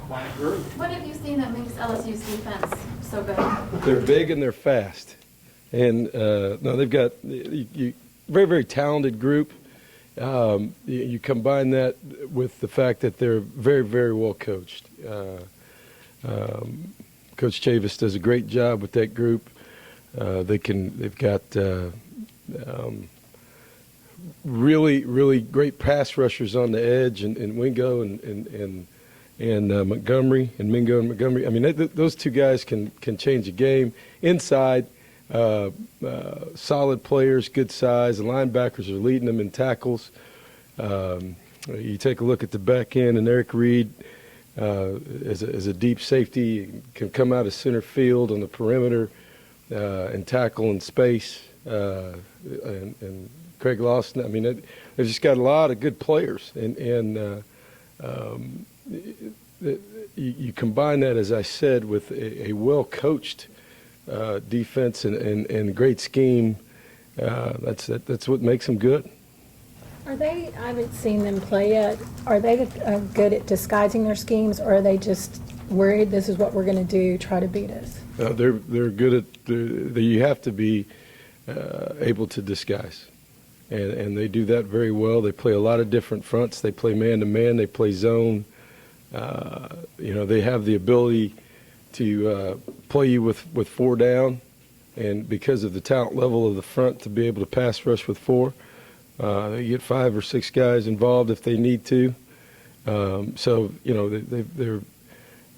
What have you seen that makes LSU's defense so good? They're big and they're fast. And no, they've got very, very talented group. You combine that with the fact that they're very, very well coached. Coach Chavis does a great job with that group. They've got really, really great pass rushers on the edge, and Wingo and Montgomery and Mingo and Montgomery. I mean, those two guys can change a game. Inside, solid players, good size. The linebackers are leading them in tackles. You take a look at the back end, and Eric Reed, as a deep safety, can come out of center field on the perimeter and tackle in space. And Craig Lawson. I mean, they've just got a lot of good players, and you combine that, as I said, with a well-coached defense and great scheme. That's what makes them good. Are they? I haven't seen them play yet. Are they good at disguising their schemes, or are they just worried this is what we're going to do, try to beat us? They're good at. You have to be able to disguise. And they do that very well. They play a lot of different fronts. They play man-to-man. They play zone. They have the ability to play you with four down, and because of the talent level of the front, to be able to pass rush with four. They get 5 or 6 guys involved if they need to.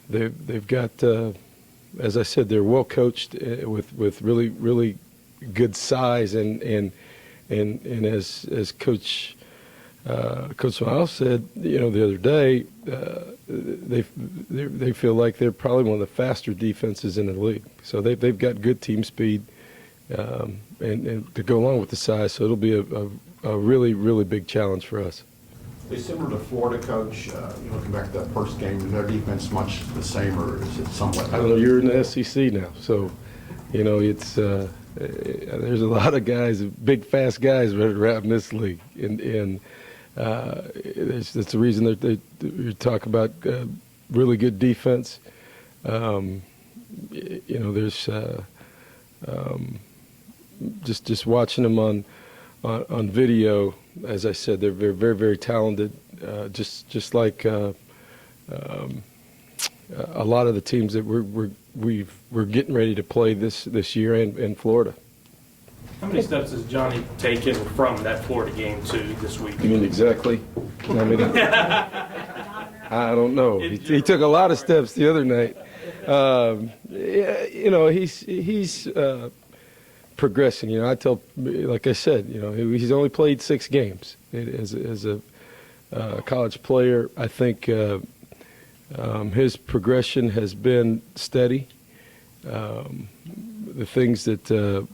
They've got, as I said, they're well coached with really, really good size and as Coach Miles said, the other day, they feel like they're probably one of the faster defenses in the league. So they've got good team speed, and to go along with the size. So it'll be a really, really big challenge for us. Is similar to Florida, Coach? Looking back at that first game, is their defense much the same, or is it somewhat? I don't know. You're in the SEC now, so it's. There's a lot of guys, big, fast guys running around in this league, and that's the reason that you talk about really good defense. There's just watching them on video. As I said, they're very, very, very talented. Just like a lot of the teams that we're getting ready to play this year in Florida. How many steps has Johnny taken from that Florida game to this week? You mean exactly? I mean, I don't know. He took a lot of steps the other night. He's progressing. I tell, like I said, he's only played 6 games as a college player. I think his progression has been steady. The things that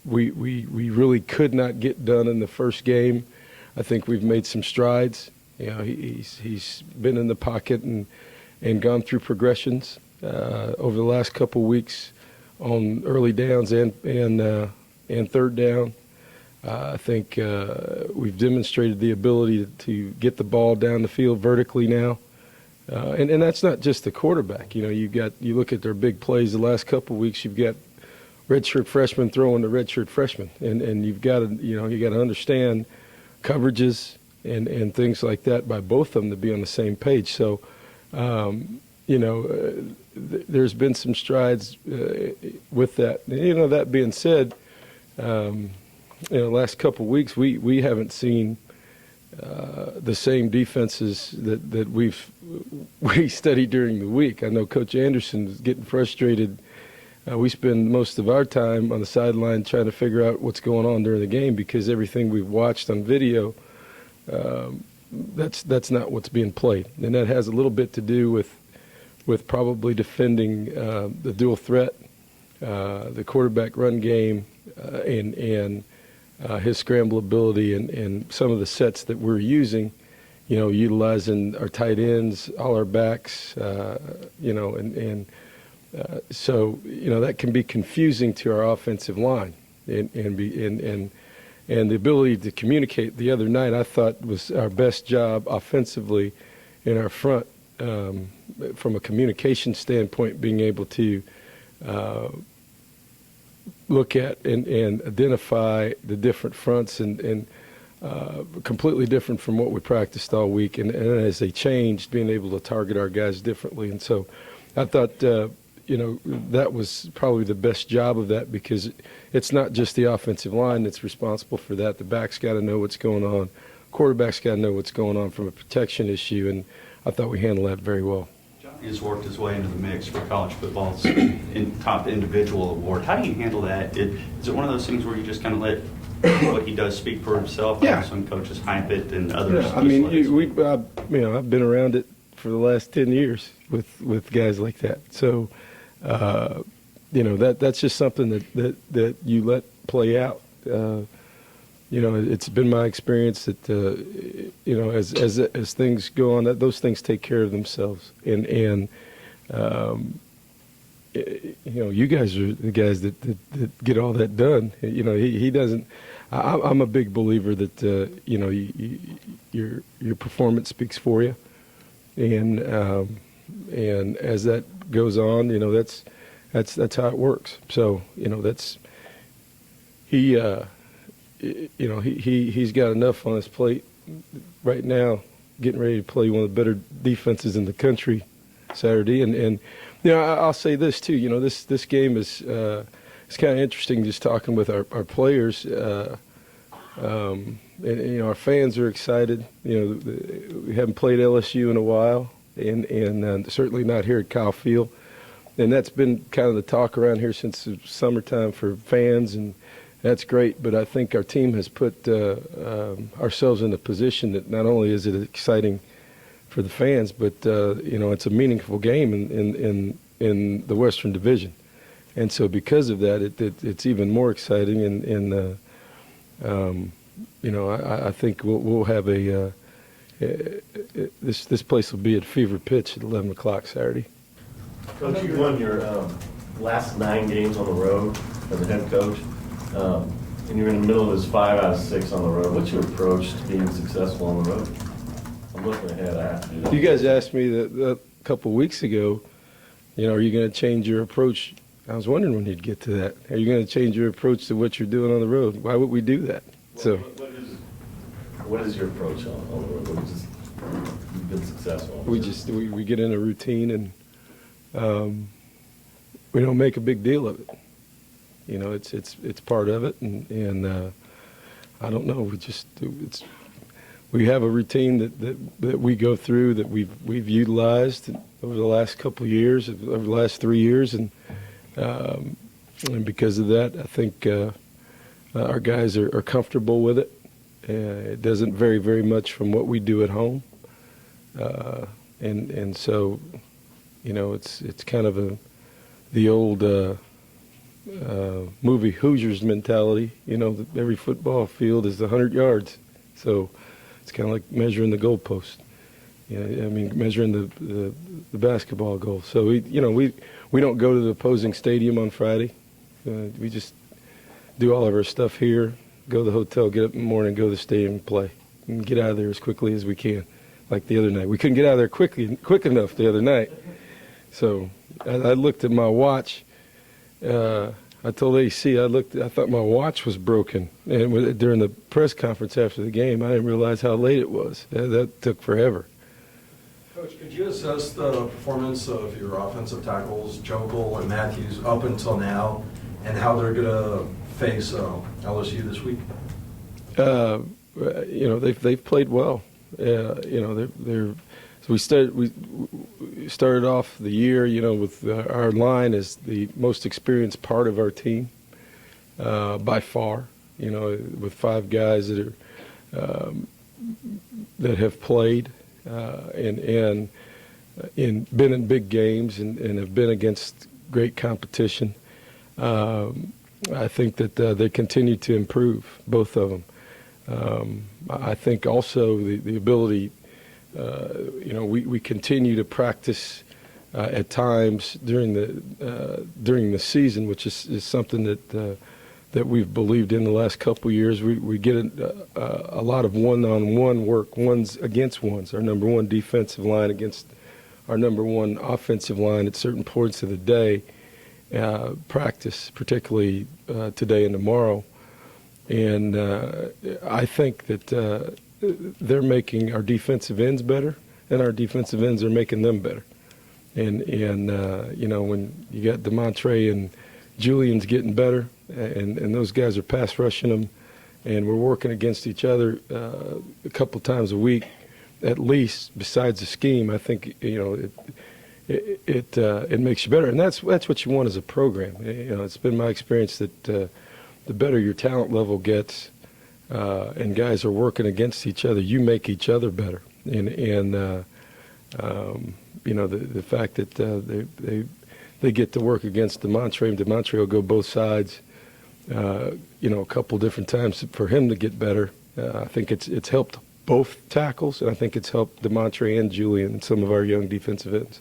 we really could not get done in the first game, I think we've made some strides. He's been in the pocket and gone through progressions over the last couple weeks on early downs and third down. I think we've demonstrated the ability to get the ball down the field vertically now. And that's not just the quarterback. You look at their big plays the last couple of weeks. You've got redshirt freshmen throwing to redshirt freshmen, and you've got to understand coverages and things like that by both of them to be on the same page. So, there's been some strides with that. That being said, last couple of weeks we haven't seen the same defenses that we studied during the week. I know Coach Anderson is getting frustrated. We spend most of our time on the sideline trying to figure out what's going on during the game because everything we've watched on video, that's not what's being played, and that has a little bit to do with probably defending the dual threat, the quarterback run game, and his scramble ability and some of the sets that we're using, utilizing our tight ends, all our backs, so that can be confusing to our offensive line, and the ability to communicate the other night I thought was our best job offensively in our front, from a communication standpoint, being able to look at and identify the different fronts and completely different from what we practiced all week. And as they changed, being able to target our guys differently. And so I thought, that was probably the best job of that, because it's not just the offensive line that's responsible for that. The back's got to know what's going on. Quarterback's got to know what's going on from a protection issue. And I thought we handled that very well. Johnny has worked his way into the mix for college football's in top individual award. How do you handle that? Is it one of those things where you just kind of let what he does speak for himself? Yeah. Some coaches hype it and others. Yeah, I mean, I've been around it for the last 10 years with guys like that. So, that's just something that you let play out. It's been my experience that as things go on, that those things take care of themselves. And you guys are the guys that get all that done. He doesn't. I'm a big believer that your performance speaks for you, and as that goes on, that's how it works. So he's got enough on his plate right now, getting ready to play one of the better defenses in the country Saturday, and I'll say this too. This game is it's kind of interesting just talking with our players. And our fans are excited. We haven't played LSU in a while, and certainly not here at Kyle Field. And that's been kind of the talk around here since the summertime for fans, and that's great. But I think our team has put ourselves in a position that not only is it exciting for the fans, but it's a meaningful game in the Western Division. And so because of that, it's even more exciting. And I think we'll have this place will be at fever pitch at 11 o'clock Saturday. Coach, you won your last 9 games on the road as a head coach, and you're in the middle of this 5 out of 6 on the road. What's your approach to being successful on the road? I'm looking ahead. I have to do that. You guys asked me that a couple of weeks ago, are you going to change your approach? I was wondering when you'd get to that. Are you going to change your approach to what you're doing on the road? Why would we do that? What is your approach on the road? You've been successful. We get in a routine, and we don't make a big deal of it. It's part of it, and I don't know. We have a routine that we go through that we've utilized over the last couple of years, over the last 3 years, and because of that, I think our guys are comfortable with it. It doesn't vary very much from what we do at home, and so it's kind of the old movie Hoosiers mentality. That every football field is 100 yards, so it's kind of like measuring the goalpost. Measuring the basketball goal. So we don't go to the opposing stadium on Friday. We just do all of our stuff here, go to the hotel, get up in the morning, go to the stadium and play, and get out of there as quickly as we can. Like the other night, we couldn't get out of there quick enough the other night. So I looked at my watch. I told AC I thought my watch was broken, and during the press conference after the game, I didn't realize how late it was. That took forever. Coach, could you assess the performance of your offensive tackles, Jokel and Matthews, up until now, and how they're going to face LSU this week? They've played well. So we started off the year, with our line as the most experienced part of our team by far. With 5 guys that have played. And been in big games and have been against great competition. I think that they continue to improve, both of them. I think also the ability, we continue to practice at times during the season, which is something that that we've believed in the last couple of years. We get a lot of one-on-one work, ones against ones. Our number one defensive line against our number one offensive line at certain points of the day, practice, particularly today and tomorrow. And I think that they're making our defensive ends better, and our defensive ends are making them better. And you know, when you got DeMontre and Julian's getting better, and those guys are pass rushing them, and we're working against each other a couple times a week, at least. Besides the scheme, I think it makes you better, and that's what you want as a program. You know, it's been my experience that the better your talent level gets, and guys are working against each other, you make each other better. And you know, the fact that they get to work against DeMontre, and DeMontre will go both sides, you know, a couple different times for him to get better. I think it's helped both tackles, and I think it's helped DeMontre and Julian and some of our young defensive ends.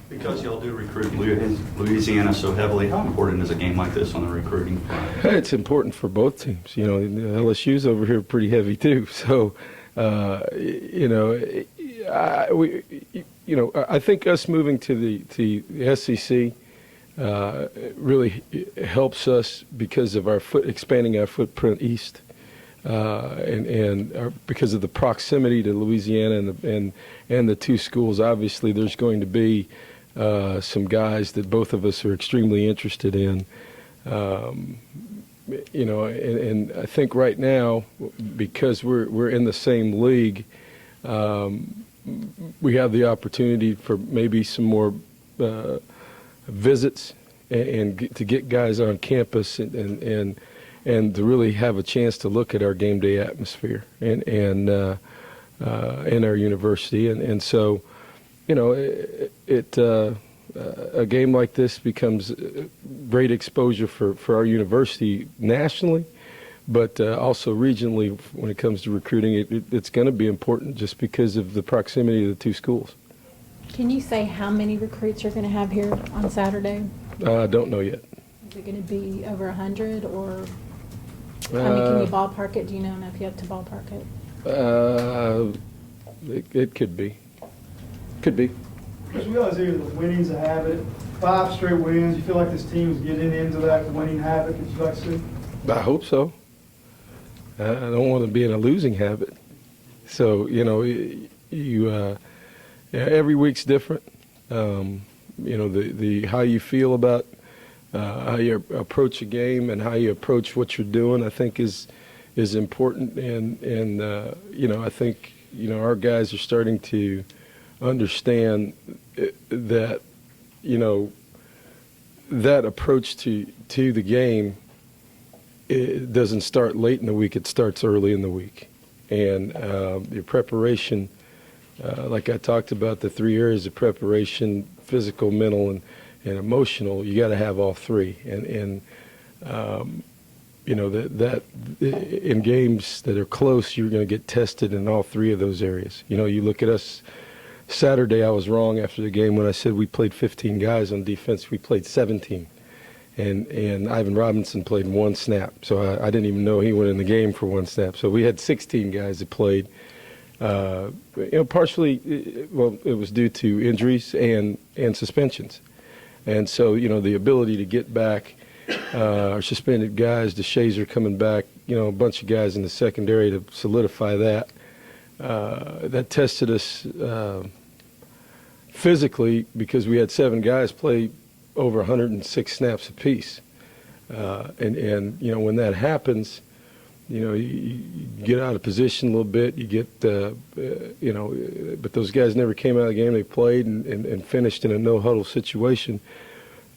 Because y'all do recruit Louisiana so heavily, how important is a game like this on the recruiting front? It's important for both teams. You know, LSU's over here pretty heavy too. So, you know, I think us moving to the SEC really helps us because of our expanding our footprint east, and because of the proximity to Louisiana and the two schools. Obviously, there's going to be some guys that both of us are extremely interested in. You know, and I think right now, because we're in the same league, we have the opportunity for maybe some more visits and to get guys on campus and to really have a chance to look at our game day atmosphere and in our university. And so, you know, a game like this becomes great exposure for our university nationally, but also regionally when it comes to recruiting. It's going to be important just because of the proximity of the two schools. Can you say how many recruits you're going to have here on Saturday? I don't know yet. Is it going to be over 100, or I mean, can you ballpark it? Do you know enough yet to ballpark it? It could be. Could be. Because we realize here that winning's a habit. 5 straight wins. You feel like this team is getting into that winning habit that you'd like to see? I hope so. I don't want to be in a losing habit. So, you know, every week's different. You know, the how you feel about how you approach a game and how you approach what you're doing, I think is important. And you know, I think, you know, our guys are starting to understand that, you know, that approach to the game, it doesn't start late in the week, it starts early in the week. And your preparation, like I talked about, the 3 areas of preparation: physical, mental, and emotional. You got to have all three. And you know, that in games that are close, you're going to get tested in all three of those areas. You know, you look at us Saturday, I was wrong after the game when I said we played 15 guys on defense. We played 17. And Ivan Robinson played 1 snap. So I didn't even know he went in the game for 1 snap. So we had 16 guys that played. You know, partially, well, it was due to injuries and suspensions. And so, you know, the ability to get back our suspended guys, the Shazer coming back, you know, a bunch of guys in the secondary to solidify that. That tested us physically because we had 7 guys play over 106 snaps apiece. And you know, when that happens, you know, you get out of position a little bit, you get, you know, but those guys never came out of the game. They played and finished in a no-huddle situation.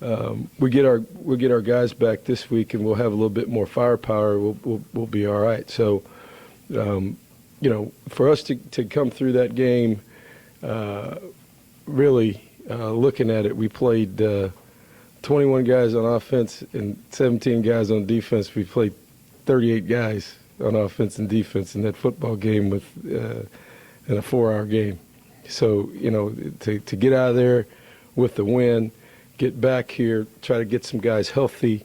We get our guys back this week, and we'll have a little bit more firepower. We'll be all right. So, you know, for us to come through that game, really looking at it, we played 21 guys on offense and 17 guys on defense. We played 38 guys on offense and defense in that football game with in a 4-hour game. So, you know, to get out of there with the win, get back here, try to get some guys healthy,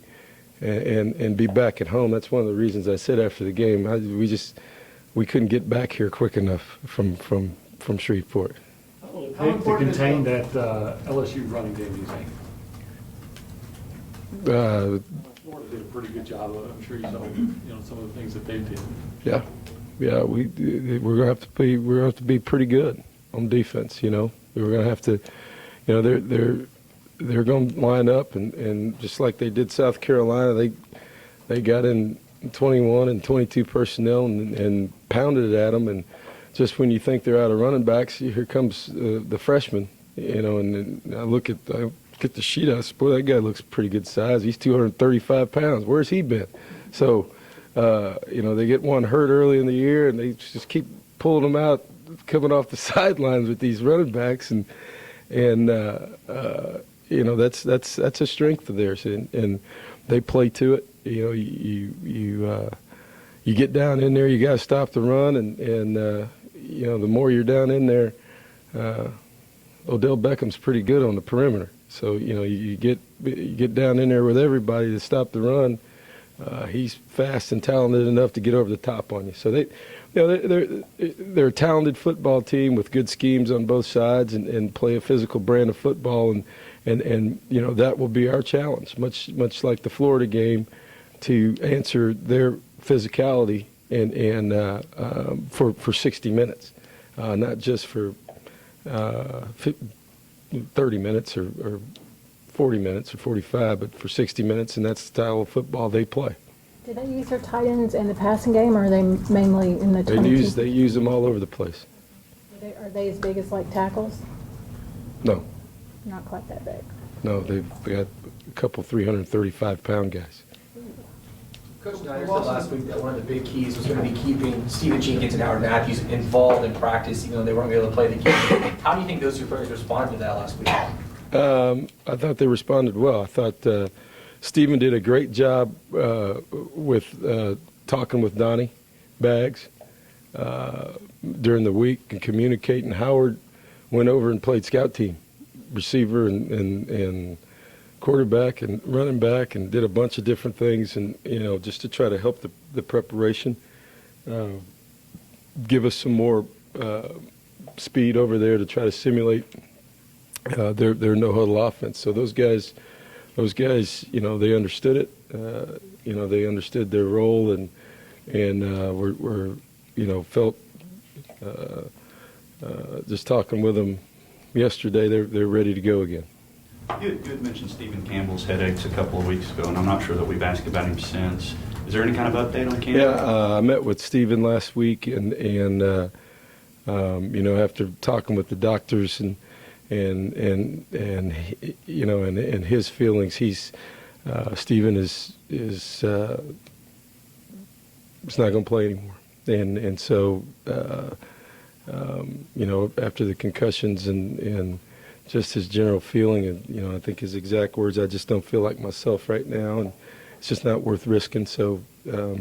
and be back at home. That's one of the reasons I said after the game, we couldn't get back here quick enough from Shreveport. How will it take to contain that LSU running game, do you think? Florida did a pretty good job of it. I'm sure you saw, some of the things that they did. Yeah, we're gonna have to be pretty good on defense. We're gonna have to, they're going to line up and just like they did South Carolina, they got in 21 and 22 personnel and pounded it at them. And just when you think they're out of running backs, here comes the freshman. And I look at the sheet. I said, boy, that guy looks pretty good size. He's 235 pounds. Where's he been? So, they get one hurt early in the year, and they just keep pulling them out, coming off the sidelines with these running backs, and that's a strength of theirs, and they play to it. You get down in there, you got to stop the run, and the more you're down in there, Odell Beckham's pretty good on the perimeter. So you get down in there with everybody to stop the run. He's fast and talented enough to get over the top on you. So they're a talented football team with good schemes on both sides and play a physical brand of football, and that will be our challenge, much like the Florida game, to answer their physicality and for 60 minutes, not just for 30 minutes or 40 minutes or 45, but for 60 minutes, and that's the style of football they play. Do they use their tight ends in the passing game, or are they mainly in the 22? They use them all over the place. Are they as big as like tackles? No. Not quite that big. No, they've got a couple 335-pound guys. Coach Snyder said last week that one of the big keys was going to be keeping Steven Jenkins and Howard Matthews involved in practice, even though they weren't going to be able to play the game. How do you think those two players responded to that last week? I thought they responded well. I thought Steven did a great job with talking with Donnie Baggs during the week and communicating. Howard went over and played scout team, receiver and quarterback and running back, and did a bunch of different things, and just to try to help the preparation, give us some more speed over there to try to simulate their no-huddle offense. So those guys, they understood it. They understood their role, and were felt just talking with them yesterday. They're ready to go again. You had mentioned Stephen Campbell's headaches a couple of weeks ago, and I'm not sure that we've asked about him since. Is there any kind of update on Campbell? Yeah, I met with Stephen last week, and after talking with the doctors and his feelings, Stephen is not going to play anymore, and so after the concussions and just his general feeling, and I think his exact words, I just don't feel like myself right now, and it's just not worth risking. So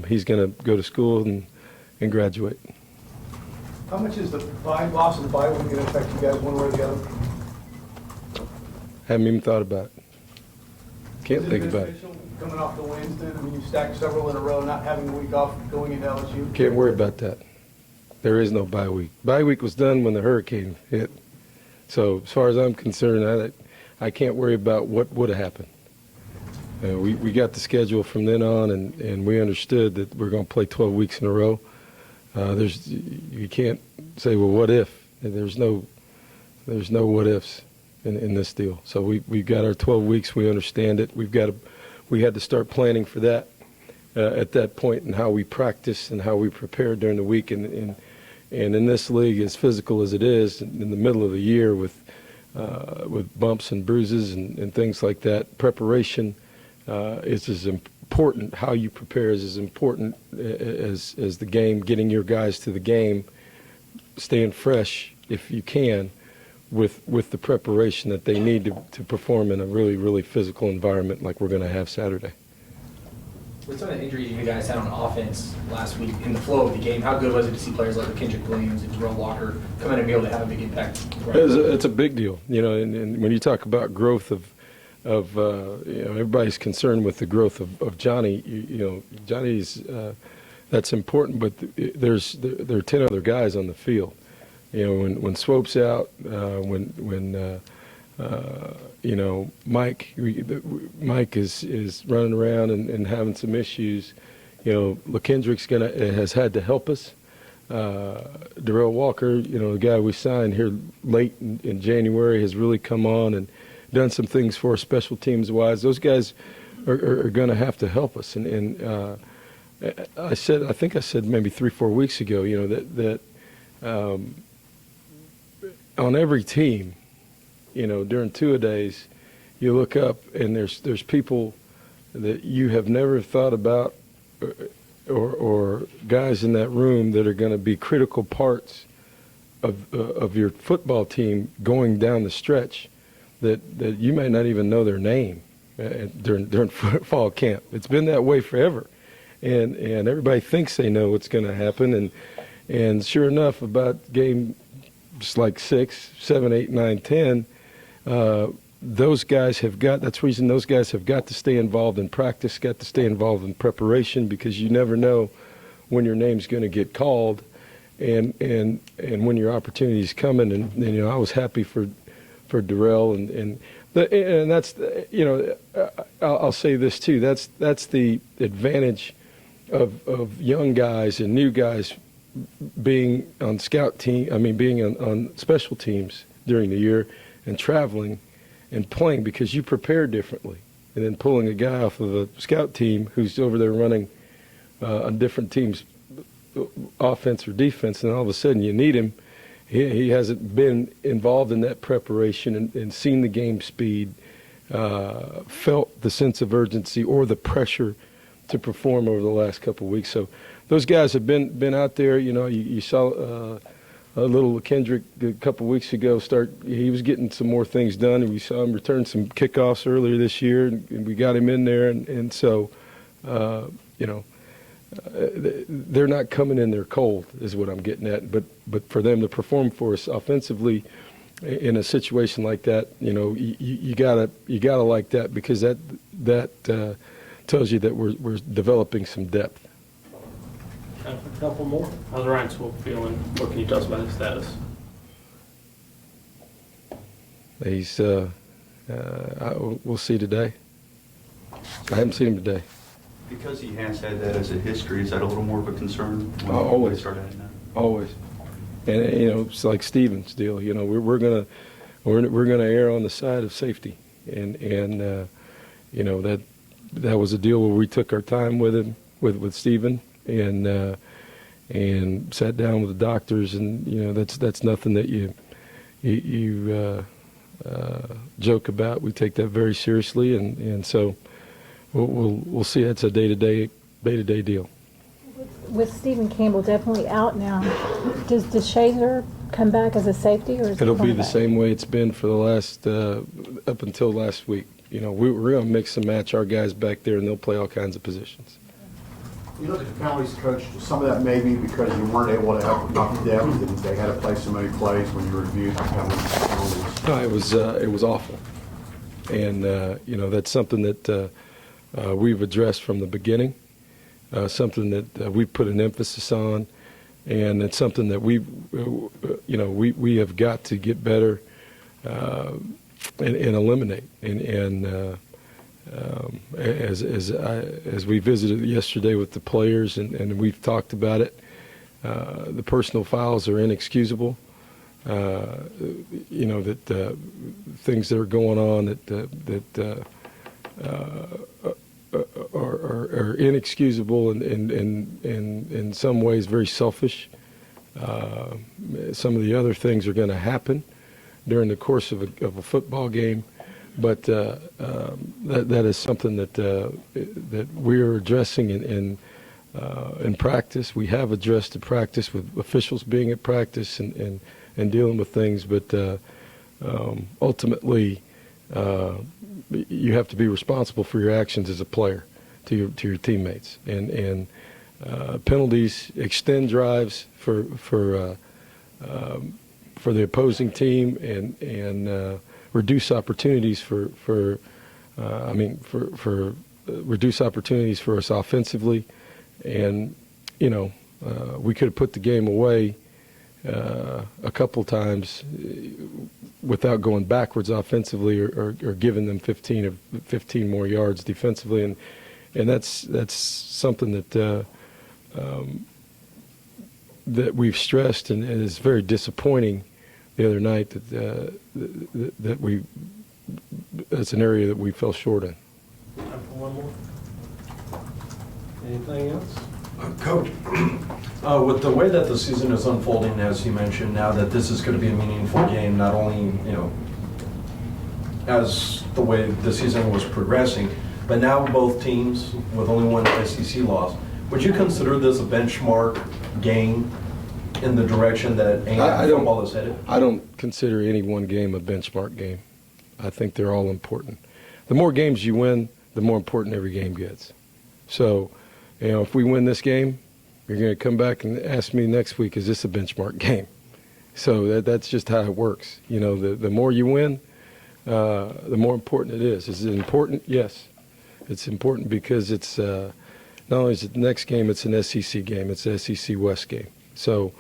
he's going to go to school and graduate. How much is the loss of the bye week going to affect you guys one way or the other? Haven't even thought about it. Can't think about it. Coming off the wins, then I mean, you stacked several in a row, not having a week off going into LSU. Can't worry about that. There is no bye week. Bye week was done when the hurricane hit. So as far as I'm concerned, I can't worry about what would have happened. We got the schedule from then on, and we understood that we're going to play 12 weeks in a row. You can't say, well, what if? There's no what ifs in this deal. So we've got our 12 weeks. We understand it. We had to start planning for that at that point, and how we practice and how we prepare during the week. And in this league, as physical as it is, in the middle of the year with bumps and bruises and things like that, preparation is as important. How you prepare is as important as the game. Getting your guys to the game, staying fresh if you can, with the preparation that they need to perform in a really, really physical environment like we're going to have Saturday. With some of the injuries you guys had on offense last week in the flow of the game, how good was it to see players like Kendrick Williams and Terrell Walker come in and be able to have a big impact? It's a big deal, and when you talk about growth everybody's concerned with the growth of Johnny. Johnny's that's important, but there are 10 other guys on the field. When Swope's out, Mike is running around and having some issues. LaKendrick's has had to help us. Darrell Walker, the guy we signed here late in January, has really come on and done some things for us special teams wise. Those guys are going to have to help us. And I think I said maybe 3-4 weeks ago, that on every team, during two-a-days, you look up and there's people that you have never thought about, or guys in that room that are going to be critical parts of your football team going down the stretch, that you may not even know their name during fall camp. It's been that way forever, and everybody thinks they know what's going to happen, and sure enough, about game just like 6, 7, 8, 9, 10, those guys that's the reason those guys have got to stay involved in practice, got to stay involved in preparation, because you never know when your name's going to get called and when your opportunity's coming. And I was happy for Darrell and that's, I'll say this too, that's the advantage of young guys and new guys being on being on special teams during the year and traveling and playing, because you prepare differently. And then pulling a guy off of a scout team who's over there running on different teams, offense or defense, and all of a sudden you need him. He hasn't been involved in that preparation and seen the game speed, felt the sense of urgency or the pressure to perform over the last couple of weeks. So those guys have been out there. You saw a little Kendrick a couple of weeks ago he was getting some more things done, and we saw him return some kickoffs earlier this year, and we got him in there, and so they're not coming in there cold is what I'm getting at, but for them to perform for us offensively in a situation like that, you gotta like that, because that tells you that we're developing some depth. A couple more. How's Ryan Swope feeling? What can you tell us about his status? He's we'll see today. I haven't seen him today. Because he has had that as a history, is that a little more of a concern when Always. we start adding that? Always. And it's like Steven's deal. We're gonna err on the side of safety, and that was a deal where we took our time with him, with Steven, and sat down with the doctors, and that's nothing that you joke about. We take that very seriously, and so we'll see. That's a day-to-day deal. With Stephen Campbell definitely out now, does DeShazer come back as a safety, or is It'll be the cornerback? same way it's been for the last up until last week. We're going to mix and match our guys back there, and they'll play all kinds of positions. You look at the penalties, Coach, some of that may be because you weren't able to help enough depth, and they had to play so many plays when you reviewed the penalties. No, it was awful, and that's something that we've addressed from the beginning, something that we put an emphasis on, and it's something that we have got to get better and eliminate. As we visited yesterday with the players, and we've talked about it, the personal fouls are inexcusable. That things that are going on that are inexcusable and in some ways very selfish. Some of the other things are going to happen during the course of a football game. But that is something that we are addressing in practice. We have addressed the practice with officials being at practice and dealing with things. But ultimately, you have to be responsible for your actions as a player to your teammates. And penalties extend drives for the opposing team and reduce opportunities for for reduced opportunities for us offensively. And, we could have put the game away a couple times without going backwards offensively or giving them 15 more yards defensively. And that's something that that we've stressed, and it is very disappointing the other night that that's an area that we fell short in. Time for one more. Anything else? Coach, with the way that the season is unfolding, as you mentioned, now that this is going to be a meaningful game, not only, as the way the season was progressing, but now both teams with only one SEC loss, would you consider this a benchmark game in the direction that A&M football is headed? I don't consider any one game a benchmark game. I think they're all important. The more games you win, the more important every game gets. So, if we win this game, you're going to come back and ask me next week, is this a benchmark game? So that's just how it works. The more you win, the more important it is. Is it important? Yes. It's important because it's not only is it the next game, it's an SEC game. It's an SEC West game. So,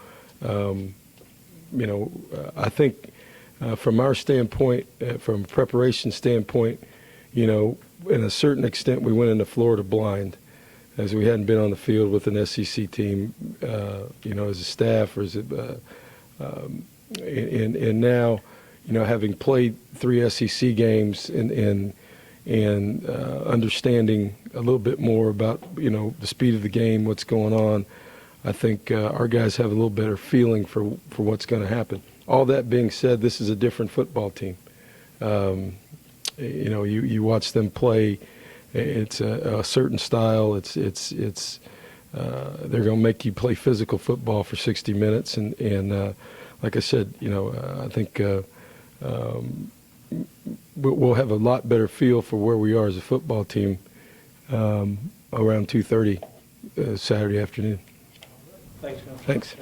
I think from our standpoint, from a preparation standpoint, in a certain extent, we went into Florida blind, as we hadn't been on the field with an SEC team, as a staff, or and now, having played 3 SEC games and understanding a little bit more about, the speed of the game, what's going on, I think our guys have a little better feeling for what's going to happen. All that being said, this is a different football team. You watch them play. It's a certain style. They're going to make you play physical football for 60 minutes, and like I said, I think we'll have a lot better feel for where we are as a football team around 2:30 Saturday afternoon. Thanks, Coach. Thanks.